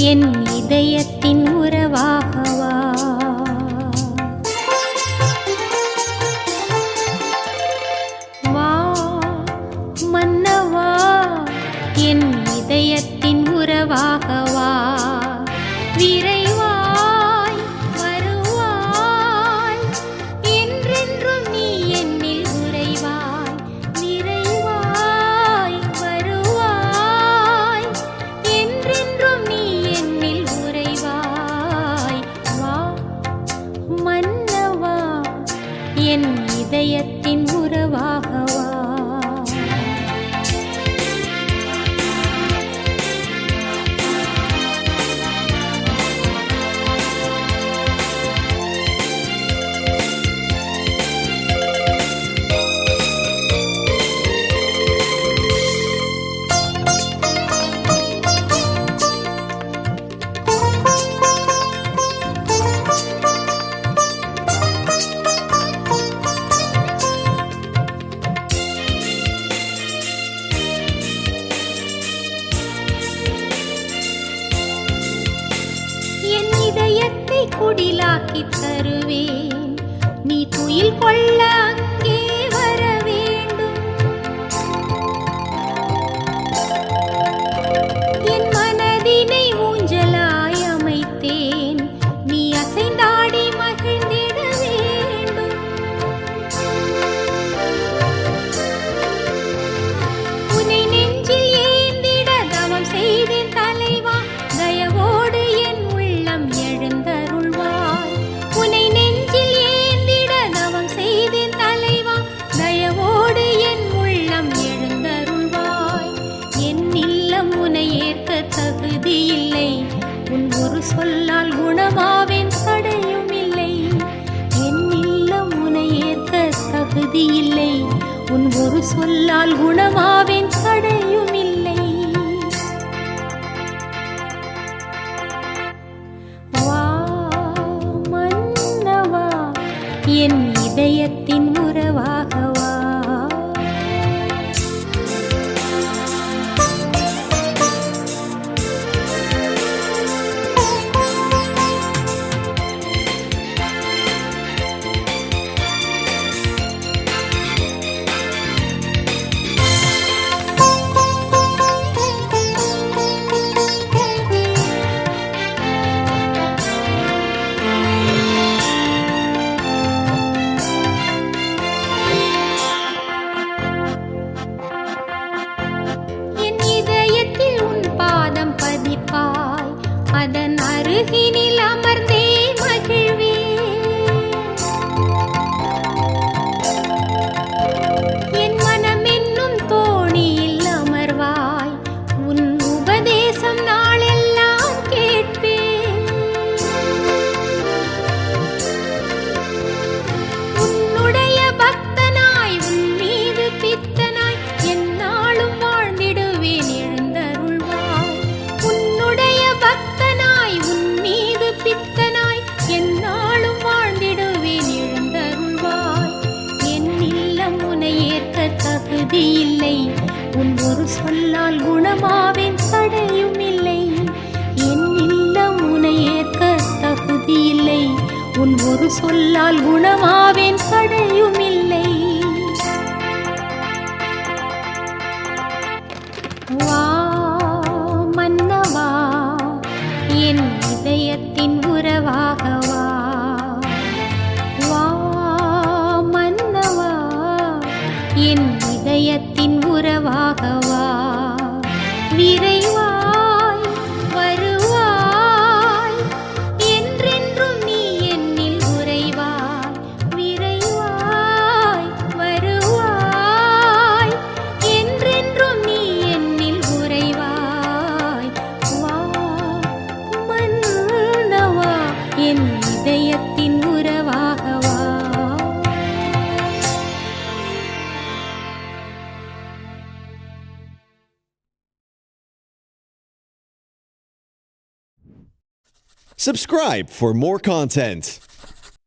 என் இதயத்தின் உறவாகவா. வா மன்னவா, என் இதயத்தின் உறவாகவா. விரைவாய் வருவாய், என்றென்றும் நீ என்னில் உறைவாய். விரைவாய் வருவாய், என்றென்றும் நீ என்னில் உறைவாய். வா மன்னவா, என் இதயத்தின் உறவாகவா. குடிலாக்கி தருவேன், நீ துயில் கொள்ள அங்கே வர வேண்டும். என் மனதினை ஊஞ்சலாய் அமைத்தேன், நீ அசைந்தாடி மகிழ்ந்திட வேண்டும். உன்னை நெஞ்சில் ஏந்திட தவம் செய்தேன் தலைவா, தயவோடு என் உள்ளம் எழுந்த. உன்னை நெஞ்சில் ஏந்திட தவம் செய்தேன் தலைவா, தயவோடு என் உள்ளம் எழுந்தருள்வாய். என் இல்லம் உன்னை ஏற்க தகுதியில்லை, உன் ஒரு சொல்லால் குணமாவேன் தடையும் இல்லை. என் இல்லம் உன்னை ஏற்க தகுதியில்லை, உன் ஒரு சொல்லால் குணமாவேன் தடையும் இல்லை. என் இதயத்தின் உறவாகவா. அதன் அருகினில் அமர்ந்தே மகிழ்வேன். என் மனம் என்னும் தோணியில் அமர்வாய், உன் உபதேசம் நாளெல்லாம் கேட்பேன். உன்னுடைய பக்தனாய் உன் மீது பித்தனாய் எந்நாளும் வாழ்ந்திடுவேன் எழுந்தருள்வாய். உன்னுடைய பக்தனாய் உன் மீது பித்தனாய் எந்நாளும் வாழ்ந்திடுவேன் எழுந்தருள்வாய். என் இல்லம் உன்னை ஏற்க தகுதியில்லை, உன் ஒரு சொல்லால் குணமாவேன் தடையும் இல்லை. என் இல்லம் உன்னை ஏற்க தகுதியில்லை, உன் ஒரு சொல்லால் குணமாவேன் தடையும் இல்லை. வா மன்னவா, என் இதயத்தின் உறவாகவா. வா மன்னவா, என் இதயத்தின் உறவாகவா. விரைவாய் வருவாய், என்றென்றும் நீ என்னில் உறைவாய். விரைவாய் வருவாய், என்றென்றும் நீ என்னில் உறைவாய். வா மன்னவா, என் இதயத்தின் உறவாகவா. Subscribe for more content.